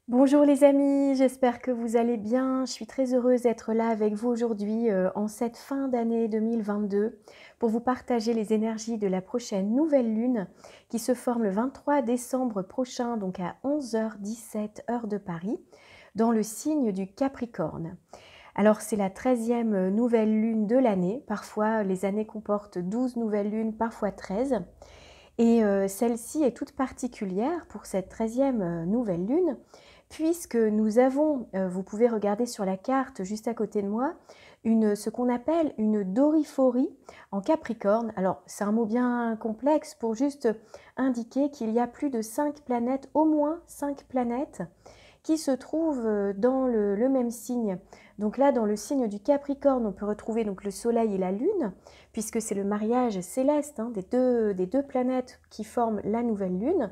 Bonjour les amis, j'espère que vous allez bien. Je suis très heureuse d'être là avec vous aujourd'hui en cette fin d'année 2022 pour vous partager les énergies de la prochaine nouvelle lune qui se forme le 23 décembre prochain, donc à 11h17 heure de Paris, dans le signe du Capricorne. Alors c'est la 13e nouvelle lune de l'année, parfois les années comportent 12 nouvelles lunes, parfois 13. Et celle-ci est toute particulière pour cette 13e nouvelle lune, puisque nous avons, vous pouvez regarder sur la carte juste à côté de moi, ce qu'on appelle une doriphorie en Capricorne. Alors c'est un mot bien complexe pour juste indiquer qu'il y a plus de 5 planètes, au moins 5 planètes, qui se trouvent dans le même signe. Donc là, dans le signe du Capricorne, on peut retrouver donc le Soleil et la Lune, puisque c'est le mariage céleste des deux planètes qui forment la nouvelle Lune.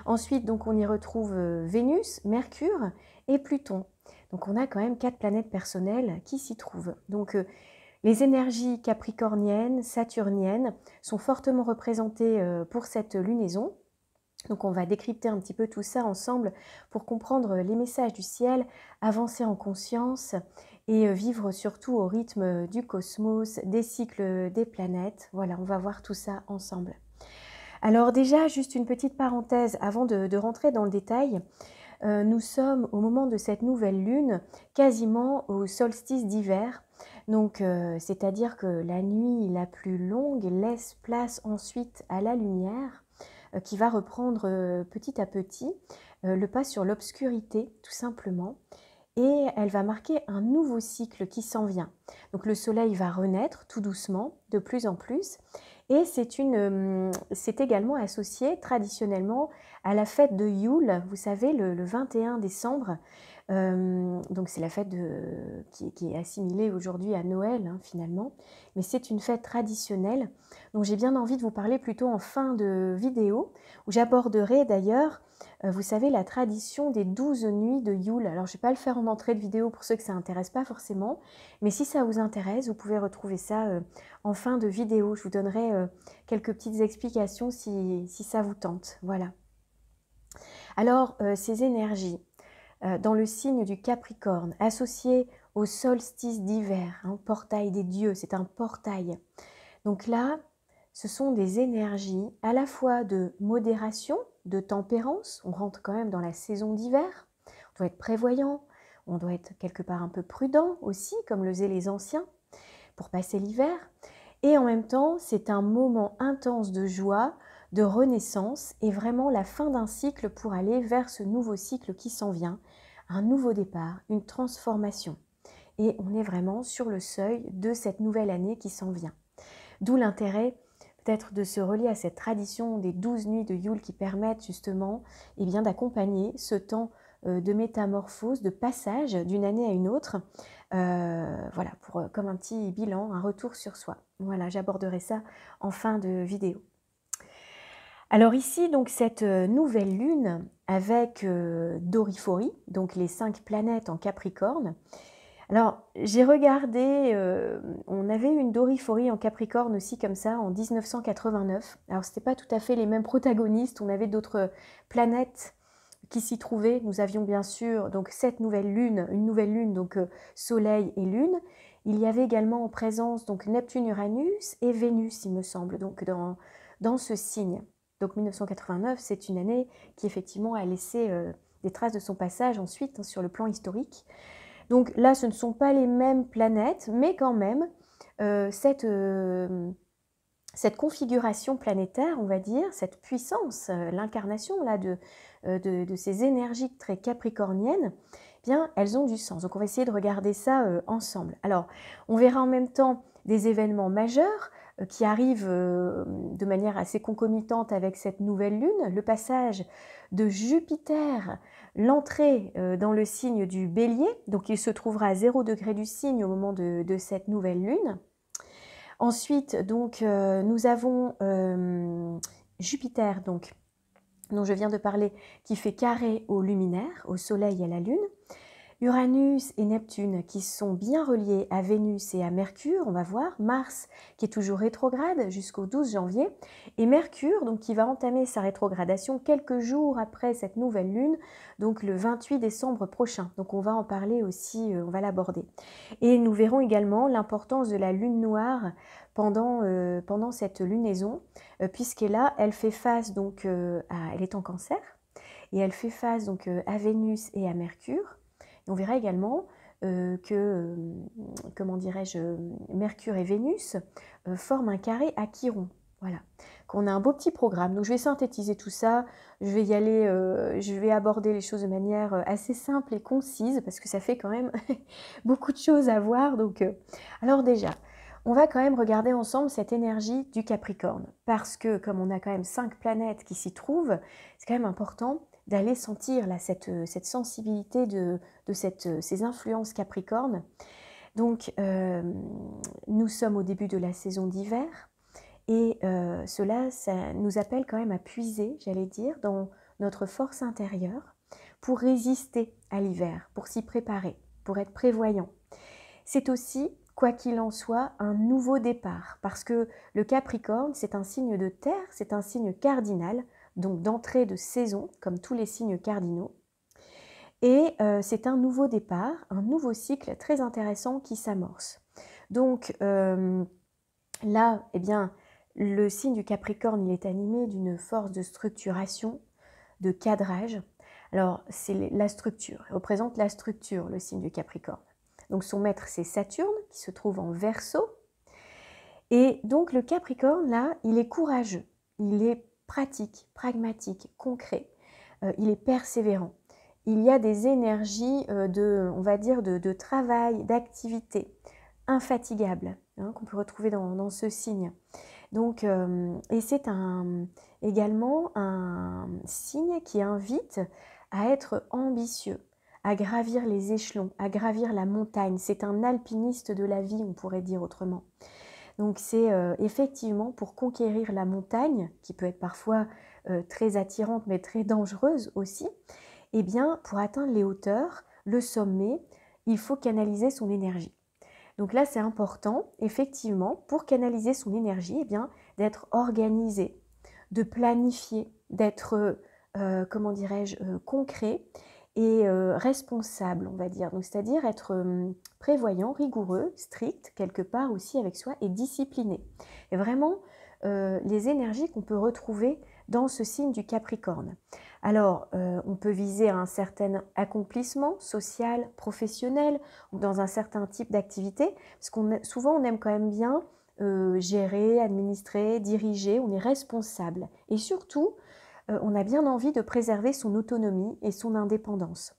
Ensuite, donc, on y retrouve Vénus, Mercure et Pluton. Donc on a quand même 4 planètes personnelles qui s'y trouvent. Donc les énergies capricorniennes, saturniennes sont fortement représentées pour cette lunaison. Donc on va décrypter un petit peu tout ça ensemble pour comprendre les messages du ciel, avancer en conscience et vivre surtout au rythme du cosmos, des cycles des planètes. Voilà, on va voir tout ça ensemble. Alors déjà, juste une petite parenthèse avant de rentrer dans le détail. Nous sommes au moment de cette nouvelle lune, quasiment au solstice d'hiver. Donc c'est-à-dire que la nuit la plus longue laisse place ensuite à la lumière qui va reprendre petit à petit le pas sur l'obscurité, tout simplement. Et elle va marquer un nouveau cycle qui s'en vient. Donc le soleil va renaître tout doucement, de plus en plus. Et c'est également associé traditionnellement à la fête de Yule, vous savez, le 21 décembre. Donc c'est la fête qui est assimilée aujourd'hui à Noël, hein, finalement. Mais c'est une fête traditionnelle. Donc j'ai bien envie de vous parler plutôt en fin de vidéo, où j'aborderai d'ailleurs, vous savez, la tradition des 12 nuits de Yule. Alors je ne vais pas le faire en entrée de vidéo pour ceux que ça n'intéresse pas forcément, mais si ça vous intéresse, vous pouvez retrouver ça en fin de vidéo. Je vous donnerai quelques petites explications si ça vous tente. Voilà. Alors, ces énergies dans le signe du Capricorne, associées au solstice d'hiver, hein, portail des dieux, c'est un portail. Donc là, ce sont des énergies à la fois de modération, de tempérance, on rentre quand même dans la saison d'hiver, on doit être prévoyant, on doit être quelque part un peu prudent aussi, comme le faisaient les anciens, pour passer l'hiver. Et en même temps, c'est un moment intense de joie, de renaissance et vraiment la fin d'un cycle pour aller vers ce nouveau cycle qui s'en vient, un nouveau départ, une transformation. Et on est vraiment sur le seuil de cette nouvelle année qui s'en vient. D'où l'intérêt peut-être de se relier à cette tradition des 12 nuits de Yule qui permettent justement d'accompagner ce temps de métamorphose, de passage d'une année à une autre, voilà, comme un petit bilan, un retour sur soi. Voilà, j'aborderai ça en fin de vidéo. Alors ici, donc cette nouvelle lune avec Doriphorie, donc les 5 planètes en Capricorne. Alors, j'ai regardé, on avait une doriphorie en Capricorne aussi comme ça en 1989. Alors, ce n'était pas tout à fait les mêmes protagonistes, on avait d'autres planètes qui s'y trouvaient. Nous avions bien sûr donc cette nouvelle lune, une nouvelle lune, donc Soleil et Lune. Il y avait également en présence donc Neptune, Uranus et Vénus, il me semble, donc dans ce signe. Donc 1989, c'est une année qui effectivement a laissé des traces de son passage ensuite, hein, sur le plan historique. Donc là, ce ne sont pas les mêmes planètes, mais quand même, cette configuration planétaire, on va dire, cette puissance, l'incarnation là de ces énergies très capricorniennes, eh bien, elles ont du sens. Donc on va essayer de regarder ça ensemble. Alors, on verra en même temps des événements majeurs qui arrivent de manière assez concomitante avec cette nouvelle lune, le passage de Jupiter, l'entrée dans le signe du Bélier, donc il se trouvera à 0 degré du signe au moment de cette nouvelle lune. Ensuite, donc, nous avons Jupiter, donc, dont je viens de parler, qui fait carré au luminaire, au Soleil et à la Lune. Uranus et Neptune qui sont bien reliés à Vénus et à Mercure, on va voir, Mars qui est toujours rétrograde jusqu'au 12 janvier, et Mercure donc qui va entamer sa rétrogradation quelques jours après cette nouvelle lune, donc le 28 décembre prochain. Donc on va en parler aussi, on va l'aborder. Et nous verrons également l'importance de la lune noire pendant cette lunaison, puisqu'elle là, elle fait face donc elle est en Cancer, et elle fait face donc à Vénus et à Mercure. On verra également que, comment dirais-je, Mercure et Vénus forment un carré à Chiron. Voilà, qu'on a un beau petit programme. Donc je vais synthétiser tout ça, je vais y aller, je vais aborder les choses de manière assez simple et concise, parce que ça fait quand même beaucoup de choses à voir. Donc, alors déjà, on va quand même regarder ensemble cette énergie du Capricorne, parce que comme on a quand même 5 planètes qui s'y trouvent, c'est quand même important d'aller sentir là, cette sensibilité de ces influences Capricorne. Donc, nous sommes au début de la saison d'hiver, et cela, ça nous appelle quand même à puiser, j'allais dire, dans notre force intérieure pour résister à l'hiver, pour s'y préparer, pour être prévoyant. C'est aussi, quoi qu'il en soit, un nouveau départ, parce que le Capricorne, c'est un signe de terre, c'est un signe cardinal, donc d'entrée de saison, comme tous les signes cardinaux. Et c'est un nouveau départ, un nouveau cycle très intéressant qui s'amorce. Donc là, eh bien, le signe du Capricorne, il est animé d'une force de structuration, de cadrage. Alors, c'est la structure, il représente la structure, le signe du Capricorne. Donc son maître, c'est Saturne, qui se trouve en Verseau. Et donc le Capricorne, là, il est courageux, il est pratique, pragmatique, concret, il est persévérant. Il y a des énergies on va dire, de travail, d'activité, infatigables, hein, qu'on peut retrouver dans ce signe. Donc, et c'est également un signe qui invite à être ambitieux, à gravir les échelons, à gravir la montagne. C'est un alpiniste de la vie, on pourrait dire autrement. Donc c'est effectivement pour conquérir la montagne, qui peut être parfois très attirante mais très dangereuse aussi, eh bien pour atteindre les hauteurs, le sommet, il faut canaliser son énergie. Donc là c'est important, effectivement, pour canaliser son énergie, eh bien d'être organisé, de planifier, d'être, comment dirais-je, concret et responsable, on va dire. Donc c'est-à-dire être prévoyant, rigoureux, strict, quelque part aussi avec soi, et discipliné. Et vraiment, les énergies qu'on peut retrouver dans ce signe du Capricorne. Alors, on peut viser un certain accomplissement social, professionnel, ou dans un certain type d'activité, parce souvent on aime quand même bien gérer, administrer, diriger, on est responsable. Et surtout, on a bien envie de préserver son autonomie et son indépendance.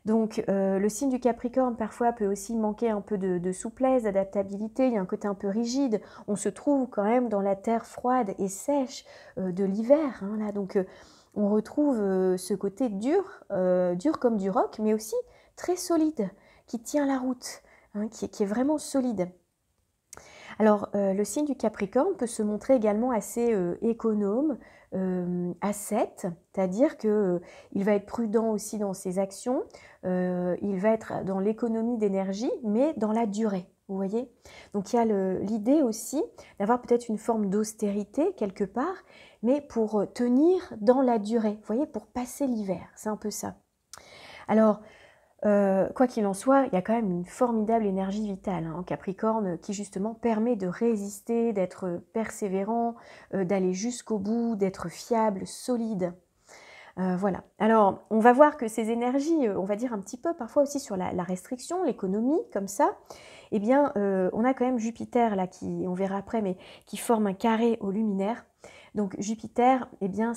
Donc le signe du Capricorne parfois peut aussi manquer un peu de souplesse, d'adaptabilité, il y a un côté un peu rigide, on se trouve quand même dans la terre froide et sèche de l'hiver, hein, là, donc on retrouve ce côté dur, dur comme du roc, mais aussi très solide, qui tient la route, hein, qui est vraiment solide. Alors, le signe du Capricorne peut se montrer également assez économe, ascète, c'est-à-dire qu'il va être prudent aussi dans ses actions, il va être dans l'économie d'énergie, mais dans la durée, vous voyez. Donc il y a l'idée aussi d'avoir peut-être une forme d'austérité quelque part, mais pour tenir dans la durée, vous voyez, pour passer l'hiver, c'est un peu ça. Alors, quoi qu'il en soit, il y a quand même une formidable énergie vitale en Capricorne qui justement permet de résister, d'être persévérant, d'aller jusqu'au bout, d'être fiable, solide. Voilà. Alors, on va voir que ces énergies, on va dire un petit peu parfois aussi sur la restriction, l'économie, comme ça, eh bien, on a quand même Jupiter, là, qui, on verra après, mais qui forme un carré au luminaire. Donc Jupiter, eh bien,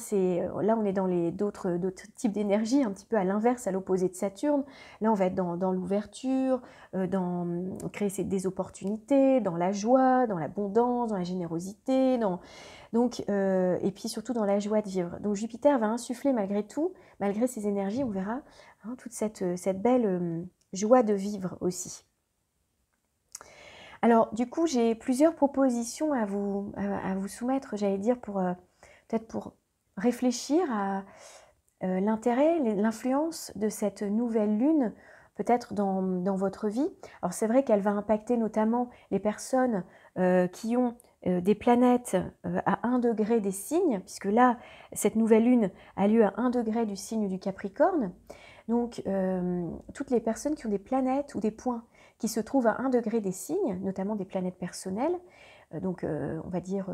là on est dans d'autres types d'énergie, un petit peu à l'inverse, à l'opposé de Saturne. Là on va être dans l'ouverture, dans créer des opportunités, dans la joie, dans l'abondance, dans la générosité, et puis surtout dans la joie de vivre. Donc Jupiter va insuffler malgré tout, malgré ses énergies, on verra, hein, toute cette belle joie de vivre aussi. Alors, du coup, j'ai plusieurs propositions à vous soumettre, j'allais dire, peut-être pour réfléchir à l'intérêt, l'influence de cette nouvelle lune peut-être dans votre vie. Alors c'est vrai qu'elle va impacter notamment les personnes qui ont des planètes à 1 degré des signes, puisque là, cette nouvelle lune a lieu à 1 degré du signe du Capricorne. Donc, toutes les personnes qui ont des planètes ou des points qui se trouvent à 1 degré des signes, notamment des planètes personnelles, donc on va dire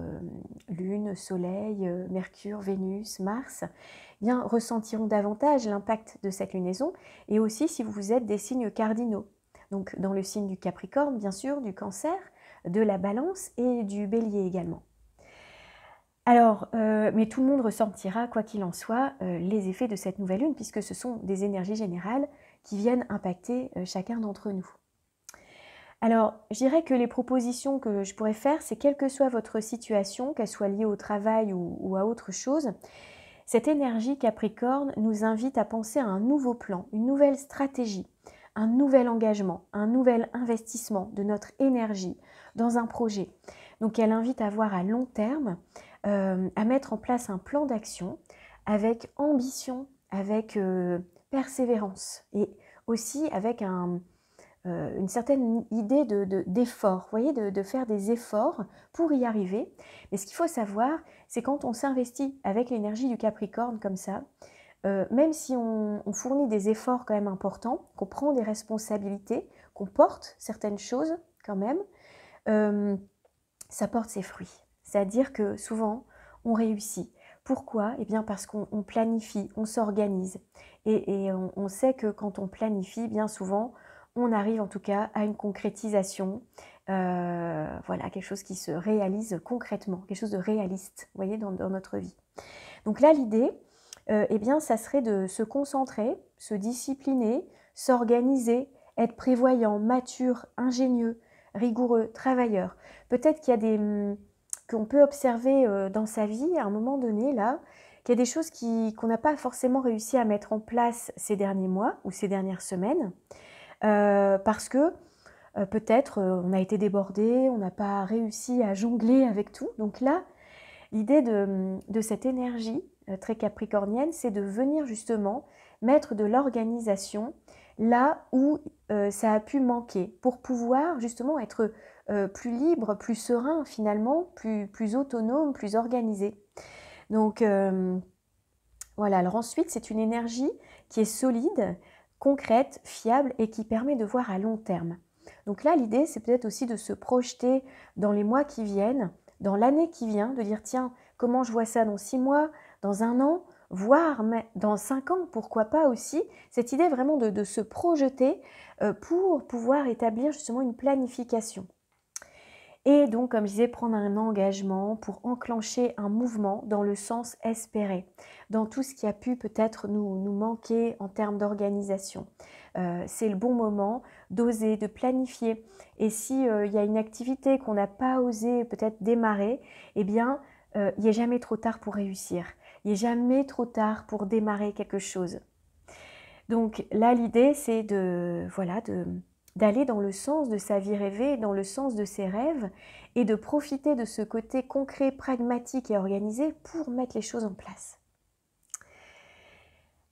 Lune, Soleil, Mercure, Vénus, Mars, eh bien, ressentiront davantage l'impact de cette lunaison, et aussi si vous êtes des signes cardinaux. Donc dans le signe du Capricorne, bien sûr, du Cancer, de la Balance et du Bélier également. Alors, mais tout le monde ressentira, quoi qu'il en soit, les effets de cette nouvelle lune, puisque ce sont des énergies générales qui viennent impacter chacun d'entre nous. Alors, je dirais que les propositions que je pourrais faire, c'est quelle que soit votre situation, qu'elle soit liée au travail ou à autre chose, cette énergie Capricorne nous invite à penser à un nouveau plan, une nouvelle stratégie, un nouvel engagement, un nouvel investissement de notre énergie dans un projet. Donc elle invite à voir à long terme, à mettre en place un plan d'action avec ambition, avec persévérance et aussi avec une certaine idée d'effort, vous voyez, de faire des efforts pour y arriver. Mais ce qu'il faut savoir, c'est quand on s'investit avec l'énergie du Capricorne comme ça, même si on fournit des efforts quand même importants, qu'on prend des responsabilités, qu'on porte certaines choses quand même, ça porte ses fruits. C'est-à-dire que souvent, on réussit. Pourquoi? Eh bien parce qu'on planifie, on s'organise. Et on sait que quand on planifie, bien souvent, on arrive en tout cas à une concrétisation, voilà, quelque chose qui se réalise concrètement, quelque chose de réaliste, vous voyez, dans notre vie. Donc là, l'idée, eh bien, ça serait de se concentrer, se discipliner, s'organiser, être prévoyant, mature, ingénieux, rigoureux, travailleur. Peut-être qu'il y a qu'on peut observer dans sa vie à un moment donné, là, qu'il y a des choses qu'on n'a pas forcément réussi à mettre en place ces derniers mois ou ces dernières semaines, parce que peut-être on a été débordé, on n'a pas réussi à jongler avec tout. Donc là, l'idée de cette énergie très capricornienne, c'est de venir justement mettre de l'organisation là où ça a pu manquer, pour pouvoir justement être plus libre, plus serein finalement, plus autonome, plus organisé. Donc voilà, alors ensuite c'est une énergie qui est solide, concrète, fiable et qui permet de voir à long terme. Donc là l'idée c'est peut-être aussi de se projeter dans les mois qui viennent, dans l'année qui vient, de dire tiens, comment je vois ça dans 6 mois, dans 1 an, voire dans 5 ans, pourquoi pas aussi. Cette idée vraiment de se projeter pour pouvoir établir justement une planification. Et donc, comme je disais, prendre un engagement pour enclencher un mouvement dans le sens espéré, dans tout ce qui a pu peut-être nous manquer en termes d'organisation. C'est le bon moment d'oser, de planifier. Et s'il y a une activité qu'on n'a pas osé peut-être démarrer, eh bien, il n'est jamais trop tard pour réussir. Il n'est jamais trop tard pour démarrer quelque chose. Donc là, l'idée, c'est d'aller dans le sens de sa vie rêvée, dans le sens de ses rêves, et de profiter de ce côté concret, pragmatique et organisé pour mettre les choses en place.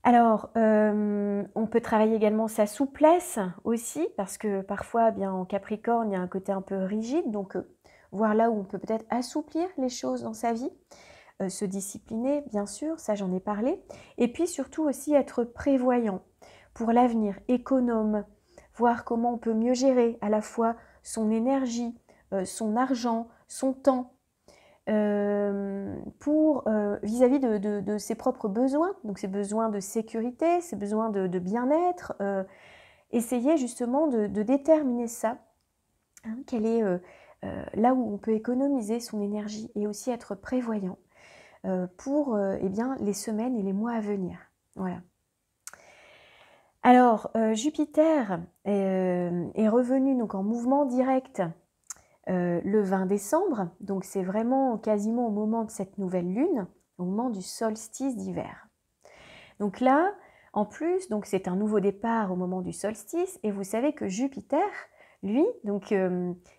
Alors, on peut travailler également sa souplesse aussi, parce que parfois, bien en Capricorne, il y a un côté un peu rigide, donc voir là où on peut peut-être assouplir les choses dans sa vie, se discipliner, bien sûr, ça j'en ai parlé, et puis surtout aussi être prévoyant pour l'avenir, économe, voir comment on peut mieux gérer à la fois son énergie, son argent, son temps, pour vis-à-vis de ses propres besoins, donc ses besoins de sécurité, ses besoins de bien-être, essayer justement de déterminer ça, hein, quel est là où on peut économiser son énergie et aussi être prévoyant pour eh bien, les semaines et les mois à venir. Voilà. Alors, Jupiter est revenu donc en mouvement direct le 20 décembre, donc c'est vraiment quasiment au moment de cette nouvelle lune, au moment du solstice d'hiver. Donc là, en plus, donc c'est un nouveau départ au moment du solstice, et vous savez que Jupiter, lui, donc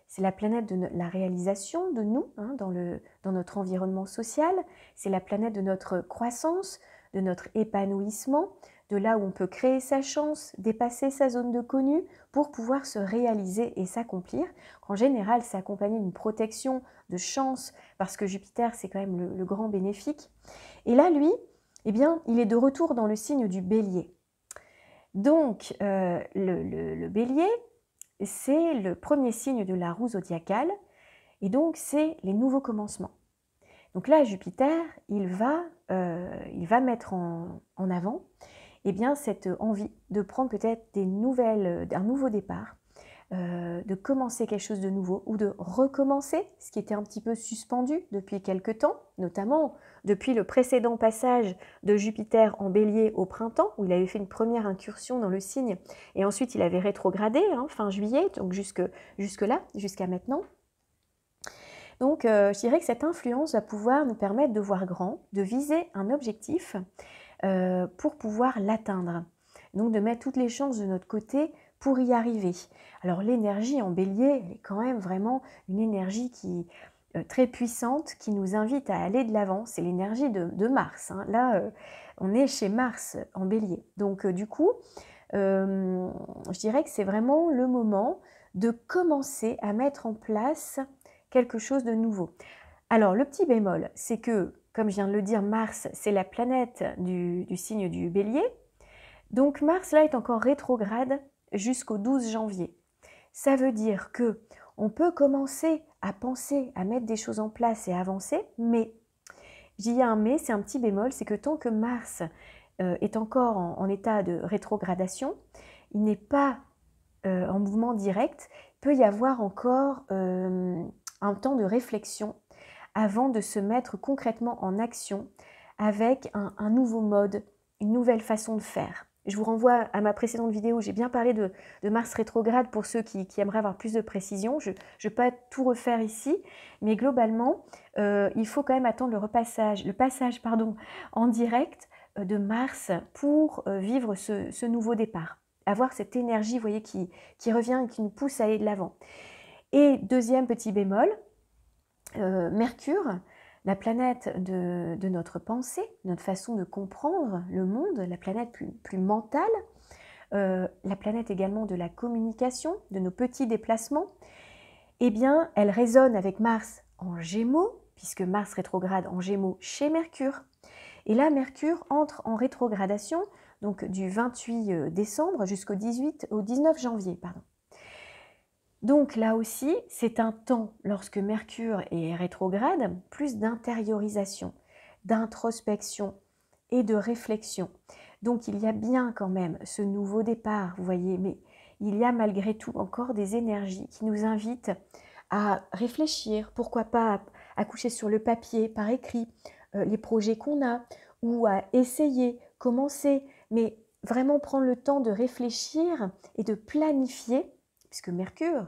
c'est la planète de la réalisation de nous, hein, dans notre environnement social, c'est la planète de notre croissance, de notre épanouissement, de là où on peut créer sa chance, dépasser sa zone de connu pour pouvoir se réaliser et s'accomplir. En général, c'est accompagné d'une protection, de chance, parce que Jupiter, c'est quand même le grand bénéfique. Et là, lui, eh bien, il est de retour dans le signe du Bélier. Donc, le Bélier, c'est le premier signe de la roue zodiacale, et donc c'est les nouveaux commencements. Donc là, Jupiter, il va mettre en avant eh bien, cette envie de prendre peut-être un nouveau départ, de commencer quelque chose de nouveau ou de recommencer ce qui était un petit peu suspendu depuis quelque temps, notamment depuis le précédent passage de Jupiter en Bélier au printemps, où il avait fait une première incursion dans le signe, et ensuite il avait rétrogradé fin juillet, donc jusque-là, jusqu'à maintenant. Donc je dirais que cette influence va pouvoir nous permettre de voir grand, de viser un objectif pour pouvoir l'atteindre. Donc de mettre toutes les chances de notre côté pour y arriver. Alors l'énergie en Bélier, elle est quand même vraiment une énergie qui très puissante, qui nous invite à aller de l'avant. C'est l'énergie de Mars. Là, on est chez Mars en Bélier. Donc du coup, je dirais que c'est vraiment le moment de commencer à mettre en place quelque chose de nouveau. Alors le petit bémol, c'est que, comme je viens de le dire, Mars, c'est la planète du signe du Bélier. Donc Mars, là, est encore rétrograde jusqu'au 12 janvier. Ça veut dire que on peut commencer à penser, à mettre des choses en place et avancer, mais, j'y ai un mais, c'est un petit bémol, c'est que tant que Mars est encore en état de rétrogradation, il n'est pas en mouvement direct, il peut y avoir encore un temps de réflexion avant de se mettre concrètement en action avec un nouveau mode, une nouvelle façon de faire. Je vous renvoie à ma précédente vidéo, j'ai bien parlé de Mars rétrograde pour ceux qui aimeraient avoir plus de précision. Je ne vais pas tout refaire ici, mais globalement, il faut quand même attendre le passage en direct de Mars pour vivre ce nouveau départ. Avoir cette énergie, vous voyez, qui revient et qui nous pousse à aller de l'avant. Et deuxième petit bémol, Mercure, la planète de notre pensée, notre façon de comprendre le monde, la planète plus mentale, la planète également de la communication, de nos petits déplacements, eh bien, elle résonne avec Mars en Gémeaux, puisque Mars rétrograde en Gémeaux chez Mercure. Et là, Mercure entre en rétrogradation, donc du 28 décembre jusqu'au 19 janvier. Pardon. Donc là aussi, c'est un temps, lorsque Mercure est rétrograde, plus d'intériorisation, d'introspection et de réflexion. Donc il y a bien quand même ce nouveau départ, vous voyez, mais il y a malgré tout encore des énergies qui nous invitent à réfléchir, pourquoi pas à coucher sur le papier, par écrit, les projets qu'on a, ou à essayer, commencer, mais vraiment prendre le temps de réfléchir et de planifier, puisque Mercure,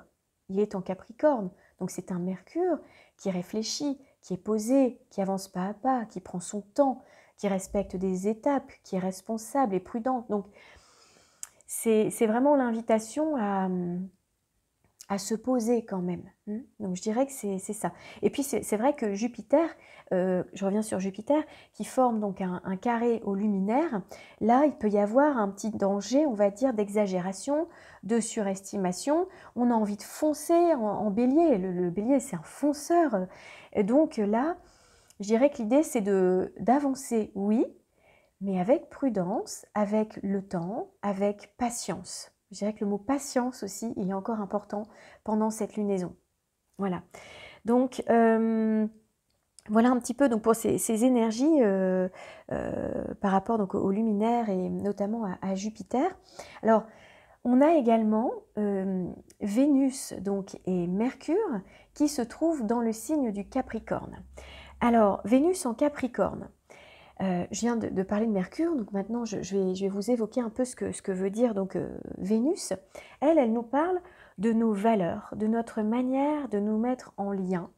il est en Capricorne, donc c'est un Mercure qui réfléchit, qui est posé, qui avance pas à pas, qui prend son temps, qui respecte des étapes, qui est responsable et prudent. Donc c'est vraiment l'invitation à se poser quand même. Donc je dirais que c'est ça. Et puis c'est vrai que Jupiter, je reviens sur Jupiter, qui forme donc un carré au luminaire, là il peut y avoir un petit danger, on va dire, d'exagération, de surestimation. On a envie de foncer en bélier, le bélier c'est un fonceur. Et donc là, je dirais que l'idée c'est d'avancer, oui, mais avec prudence, avec le temps, avec patience. Je dirais que le mot patience aussi, il est encore important pendant cette lunaison. Voilà. Donc, voilà un petit peu donc, pour ces énergies par rapport donc, au luminaire et notamment à Jupiter. Alors, on a également Vénus donc, et Mercure qui se trouvent dans le signe du Capricorne. Alors, Vénus en Capricorne. Je viens de parler de Mercure, donc maintenant je vais vous évoquer un peu ce que veut dire donc, Vénus. Elle nous parle de nos valeurs, de notre manière de nous mettre en lien,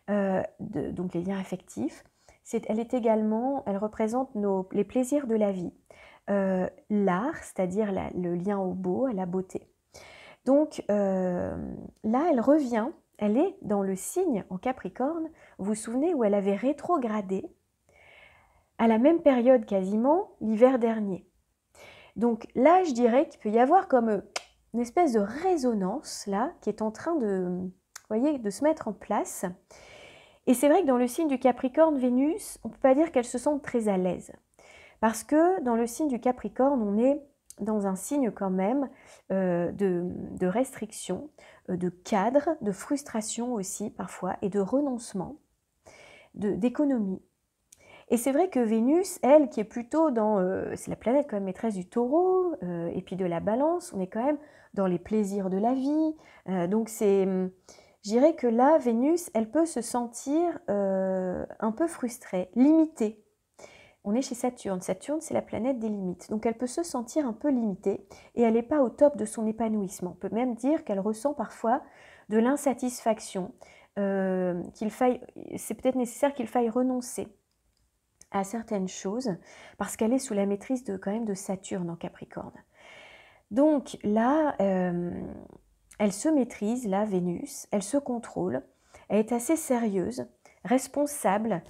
donc les liens affectifs. Elle représente les plaisirs de la vie, l'art, c'est-à-dire le lien au beau, à la beauté. Donc là, elle revient, elle est dans le signe en Capricorne, vous vous souvenez, où elle avait rétrogradé à la même période quasiment l'hiver dernier. Donc là, je dirais qu'il peut y avoir comme une espèce de résonance là qui est en train de, vous voyez, de se mettre en place. Et c'est vrai que dans le signe du Capricorne, Vénus, on ne peut pas dire qu'elle se sente très à l'aise. Parce que dans le signe du Capricorne, on est dans un signe quand même de restriction, de cadre, de frustration aussi parfois, et de renoncement, d'économie. Et c'est vrai que Vénus, elle, qui est plutôt dans... c'est la planète quand même maîtresse du taureau, et puis de la balance, on est quand même dans les plaisirs de la vie. Donc c'est... Je dirais que là, Vénus, elle peut se sentir un peu frustrée, limitée. On est chez Saturne. Saturne, c'est la planète des limites. Donc elle peut se sentir un peu limitée et elle n'est pas au top de son épanouissement. On peut même dire qu'elle ressent parfois de l'insatisfaction, c'est peut-être nécessaire qu'il faille renoncer à certaines choses parce qu'elle est sous la maîtrise quand même de Saturne en Capricorne. Donc là, elle se maîtrise, là, Vénus, elle se contrôle, elle est assez sérieuse, responsable,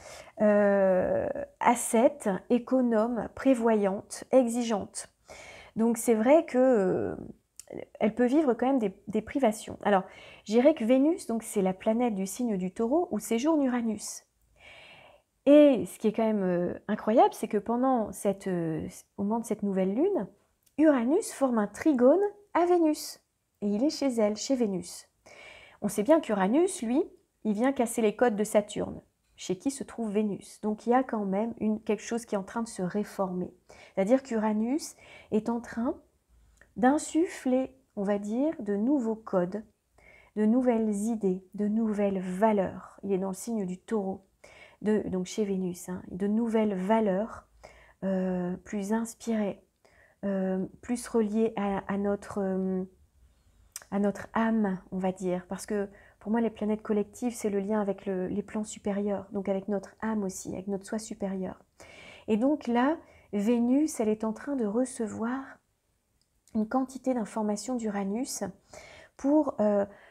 ascète, économe, prévoyante, exigeante. Donc c'est vrai que elle peut vivre quand même des privations. Alors, je dirais que Vénus, donc c'est la planète du signe du Taureau où séjourne Uranus. Et ce qui est quand même incroyable, c'est que au moment de cette nouvelle lune, Uranus forme un trigone à Vénus. Et il est chez elle, chez Vénus. On sait bien qu'Uranus, lui, il vient casser les codes de Saturne, chez qui se trouve Vénus. Donc il y a quand même quelque chose qui est en train de se réformer. C'est-à-dire qu'Uranus est en train d'insuffler, on va dire, de nouveaux codes, de nouvelles idées, de nouvelles valeurs. Il est dans le signe du Taureau, donc chez Vénus, hein, de nouvelles valeurs plus inspirées, plus reliées à notre âme, on va dire. Parce que pour moi, les planètes collectives, c'est le lien avec les plans supérieurs, donc avec notre âme aussi, avec notre soi supérieur. Et donc là, Vénus, elle est en train de recevoir une quantité d'informations d'Uranus pour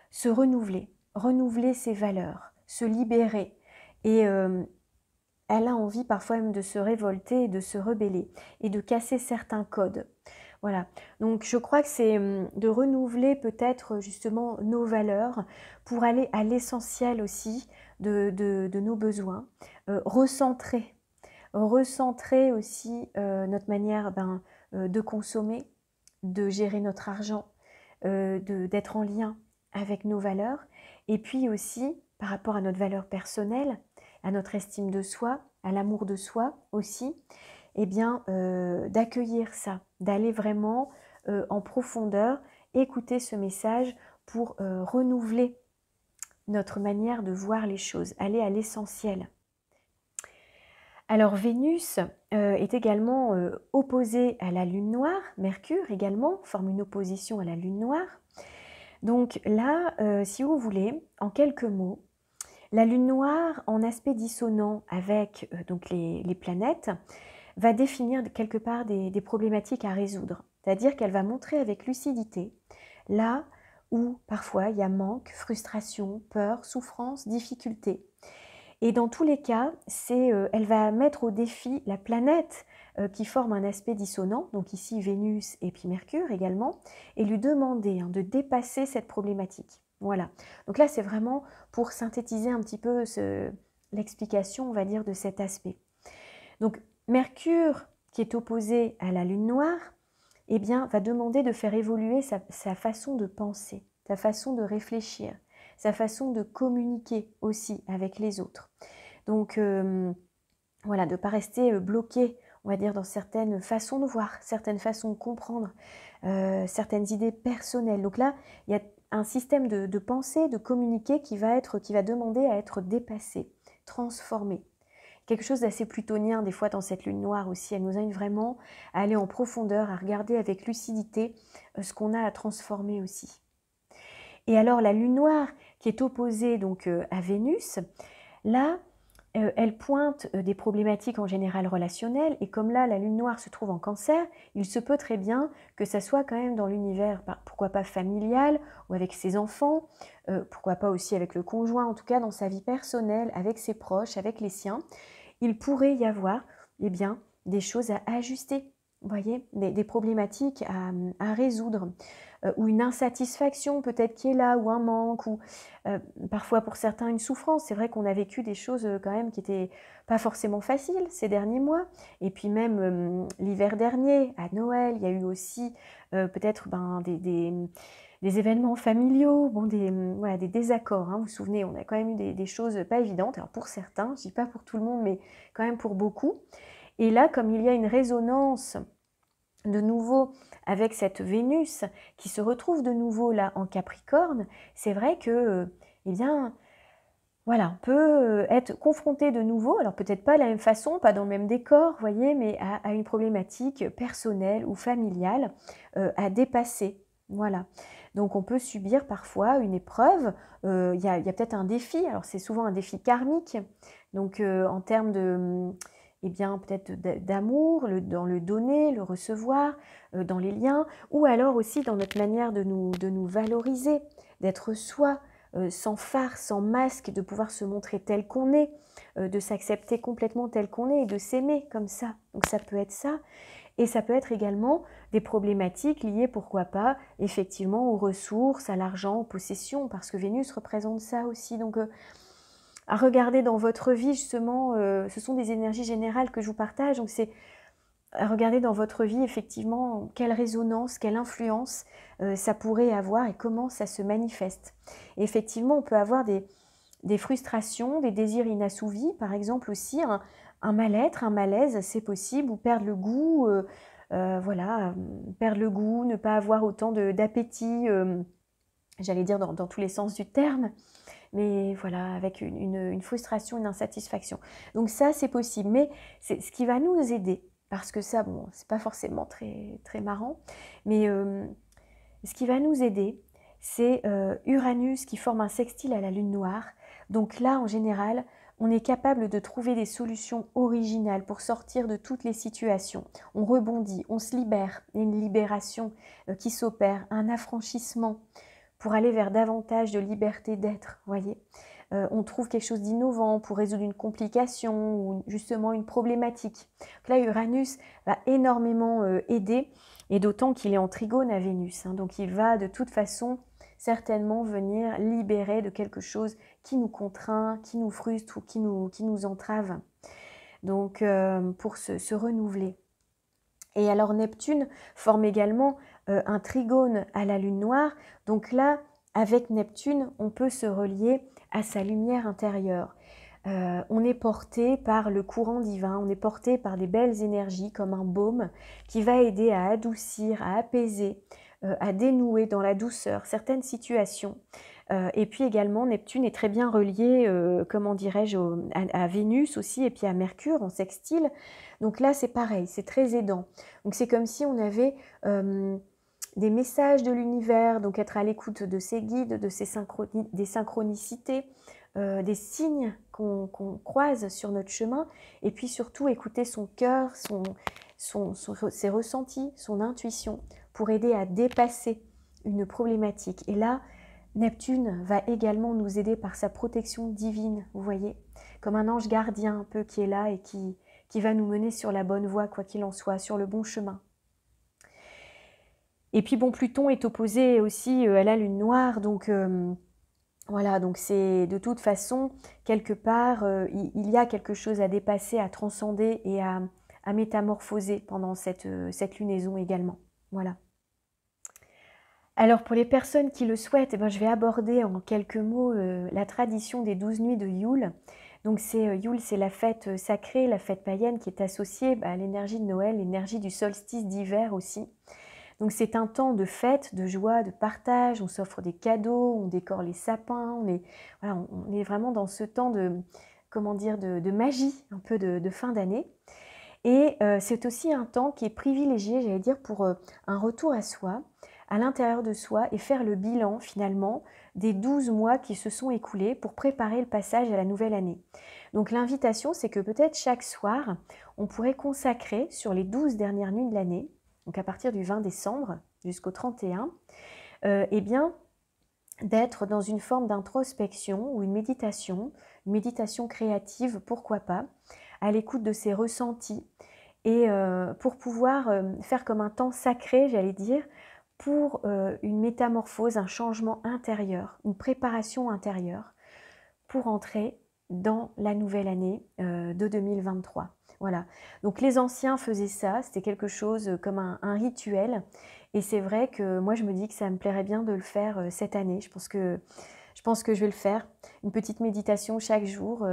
se renouveler ses valeurs, se libérer. Et elle a envie parfois même de se révolter, de se rebeller et de casser certains codes. Voilà, donc je crois que c'est de renouveler peut-être justement nos valeurs pour aller à l'essentiel aussi de nos besoins, recentrer aussi notre manière de consommer, de gérer notre argent, d'être en lien avec nos valeurs, et puis aussi par rapport à notre valeur personnelle, à notre estime de soi, à l'amour de soi aussi, eh bien d'accueillir ça, d'aller vraiment en profondeur, écouter ce message pour renouveler notre manière de voir les choses, aller à l'essentiel. Alors Vénus est également opposée à la Lune noire, Mercure également forme une opposition à la Lune noire. Donc là, si vous voulez, en quelques mots, la Lune noire en aspect dissonant avec donc les planètes va définir quelque part des problématiques à résoudre. C'est-à-dire qu'elle va montrer avec lucidité là où parfois il y a manque, frustration, peur, souffrance, difficulté. Et dans tous les cas, elle va mettre au défi la planète qui forme un aspect dissonant, donc ici Vénus et puis Mercure également, et lui demander de dépasser cette problématique. Voilà. Donc là, c'est vraiment pour synthétiser un petit peu l'explication, on va dire, de cet aspect. Donc Mercure, qui est opposé à la Lune noire, eh bien, va demander de faire évoluer sa façon de penser, sa façon de réfléchir, sa façon de communiquer aussi avec les autres. Donc, voilà, de ne pas rester bloqué, on va dire, dans certaines façons de voir, certaines façons de comprendre, certaines idées personnelles. Donc là, il y a un système de pensée, de communiquer qui va demander à être dépassé, transformé. Quelque chose d'assez plutonien des fois dans cette lune noire aussi. Elle nous invite vraiment à aller en profondeur, à regarder avec lucidité ce qu'on a à transformer aussi. Et alors la lune noire qui est opposée donc à Vénus, là, elle pointe des problématiques en général relationnelles, et comme là la lune noire se trouve en Cancer, il se peut très bien que ça soit quand même dans l'univers, pourquoi pas familial, ou avec ses enfants, pourquoi pas aussi avec le conjoint, en tout cas dans sa vie personnelle, avec ses proches, avec les siens, il pourrait y avoir des choses à ajuster, vous voyez, des problématiques à résoudre, ou une insatisfaction peut-être qui est là, ou un manque, ou parfois pour certains une souffrance. C'est vrai qu'on a vécu des choses quand même qui étaient pas forcément faciles ces derniers mois. Et puis même l'hiver dernier, à Noël, il y a eu aussi peut-être des événements familiaux, bon, voilà, des désaccords. Hein. Vous vous souvenez, on a quand même eu des choses pas évidentes. Alors pour certains, je dis pas pour tout le monde, mais quand même pour beaucoup. Et là, comme il y a une résonance de nouveau avec cette Vénus qui se retrouve de nouveau là en Capricorne, c'est vrai que, eh bien, voilà, on peut être confronté de nouveau, alors peut-être pas de la même façon, pas dans le même décor, voyez, mais à une problématique personnelle ou familiale à dépasser. Voilà. Donc on peut subir parfois une épreuve, il y a peut-être un défi, alors c'est souvent un défi karmique, donc en termes de, eh bien peut-être d'amour, dans le donner, le recevoir, dans les liens, ou alors aussi dans notre manière de nous valoriser, d'être soi, sans phare, sans masque, de pouvoir se montrer tel qu'on est, de s'accepter complètement tel qu'on est et de s'aimer comme ça. Donc ça peut être ça. Et ça peut être également des problématiques liées, pourquoi pas, effectivement aux ressources, à l'argent, aux possessions, parce que Vénus représente ça aussi. Donc à regarder dans votre vie, justement, ce sont des énergies générales que je vous partage, donc c'est à regarder dans votre vie, effectivement, quelle résonance, quelle influence ça pourrait avoir et comment ça se manifeste. Et effectivement, on peut avoir des frustrations, des désirs inassouvis, par exemple aussi un mal-être, un malaise, c'est possible, ou perdre le goût, voilà, perdre le goût, ne pas avoir autant d'appétit, j'allais dire dans tous les sens du terme, mais voilà, avec une frustration, une insatisfaction. Donc ça, c'est possible, mais c'est ce qui va nous aider, parce que ça, bon, c'est pas forcément très, très marrant, mais ce qui va nous aider, c'est Uranus qui forme un sextile à la lune noire. Donc là, en général, on est capable de trouver des solutions originales pour sortir de toutes les situations. On rebondit, on se libère, il y a une libération qui s'opère, un affranchissement pour aller vers davantage de liberté d'être, voyez. On trouve quelque chose d'innovant pour résoudre une complication ou justement une problématique. Donc là, Uranus va énormément aider, et d'autant qu'il est en trigone à Vénus. Hein, donc il va de toute façon certainement venir libérer de quelque chose qui nous contraint, qui nous frustre ou qui nous entrave. Donc pour se renouveler. Et alors Neptune forme également un trigone à la lune noire. Donc là, avec Neptune, on peut se relier à sa lumière intérieure. On est porté par le courant divin, on est porté par des belles énergies comme un baume qui va aider à adoucir, à apaiser, à dénouer dans la douceur certaines situations. Et puis également, Neptune est très bien relié, comment dirais-je, à Vénus aussi, et puis à Mercure en sextile. Donc là, c'est pareil, c'est très aidant. Donc c'est comme si on avait des messages de l'univers, donc être à l'écoute de ses guides, des synchronicités, des signes qu'on croise sur notre chemin, et puis surtout écouter son cœur, ses ressentis, son intuition, pour aider à dépasser une problématique. Et là, Neptune va également nous aider par sa protection divine, vous voyez, comme un ange gardien un peu qui est là et qui va nous mener sur la bonne voie, quoi qu'il en soit, sur le bon chemin. Et puis bon, Pluton est opposé aussi à la lune noire, donc voilà, donc c'est de toute façon, quelque part, il y a quelque chose à dépasser, à transcender et à métamorphoser pendant cette lunaison également. Voilà. Alors pour les personnes qui le souhaitent, je vais aborder en quelques mots la tradition des 12 nuits de Yule. Donc Yule, c'est la fête sacrée, la fête païenne qui est associée à l'énergie de Noël, l'énergie du solstice d'hiver aussi. Donc c'est un temps de fête, de joie, de partage, on s'offre des cadeaux, on décore les sapins, on est vraiment dans ce temps de magie, un peu de fin d'année. Et c'est aussi un temps qui est privilégié, j'allais dire, pour un retour à soi, à l'intérieur de soi, et faire le bilan finalement des 12 mois qui se sont écoulés pour préparer le passage à la nouvelle année. Donc l'invitation, c'est que peut-être chaque soir, on pourrait consacrer sur les 12 dernières nuits de l'année, donc à partir du 20 décembre jusqu'au 31, eh bien, d'être dans une forme d'introspection ou une méditation créative, pourquoi pas, à l'écoute de ses ressentis, et pour pouvoir faire comme un temps sacré, j'allais dire, pour une métamorphose, un changement intérieur, une préparation intérieure pour entrer dans la nouvelle année de 2023. Voilà, donc les anciens faisaient ça, c'était quelque chose comme un rituel, et c'est vrai que moi je me dis que ça me plairait bien de le faire cette année. Je pense que je vais le faire, une petite méditation chaque jour,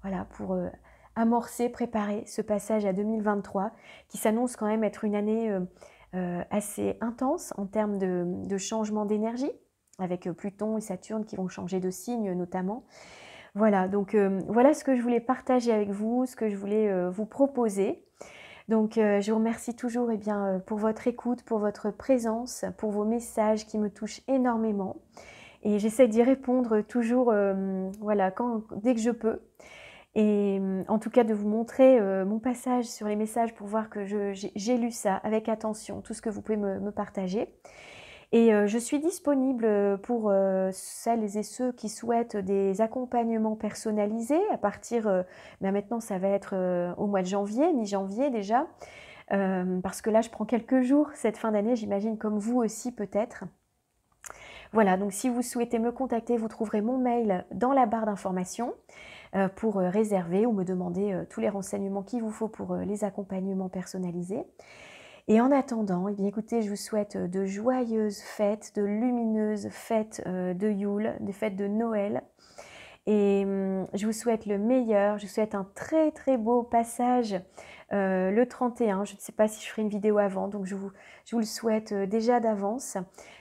voilà, pour amorcer, préparer ce passage à 2023 qui s'annonce quand même être une année assez intense en termes de changement d'énergie, avec Pluton et Saturne qui vont changer de signe notamment. Voilà, donc voilà ce que je voulais partager avec vous, ce que je voulais vous proposer. Donc je vous remercie toujours pour votre écoute, pour votre présence, pour vos messages qui me touchent énormément. Et j'essaie d'y répondre toujours voilà, dès que je peux. Et en tout cas de vous montrer mon passage sur les messages pour voir que j'ai lu ça avec attention, tout ce que vous pouvez me partager. Et je suis disponible pour celles et ceux qui souhaitent des accompagnements personnalisés à partir, maintenant ça va être au mois de janvier, mi-janvier déjà, parce que là je prends quelques jours cette fin d'année, j'imagine comme vous aussi peut-être. Voilà, donc si vous souhaitez me contacter, vous trouverez mon mail dans la barre d'informations pour réserver ou me demander tous les renseignements qu'il vous faut pour les accompagnements personnalisés. Et en attendant, eh bien écoutez, je vous souhaite de joyeuses fêtes, de lumineuses fêtes de Yule, des fêtes de Noël. Et je vous souhaite le meilleur, je vous souhaite un très très beau passage le 31. Je ne sais pas si je ferai une vidéo avant, donc je vous le souhaite déjà d'avance.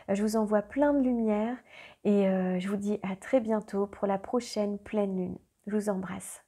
Je vous envoie plein de lumière et je vous dis à très bientôt pour la prochaine pleine lune. Je vous embrasse.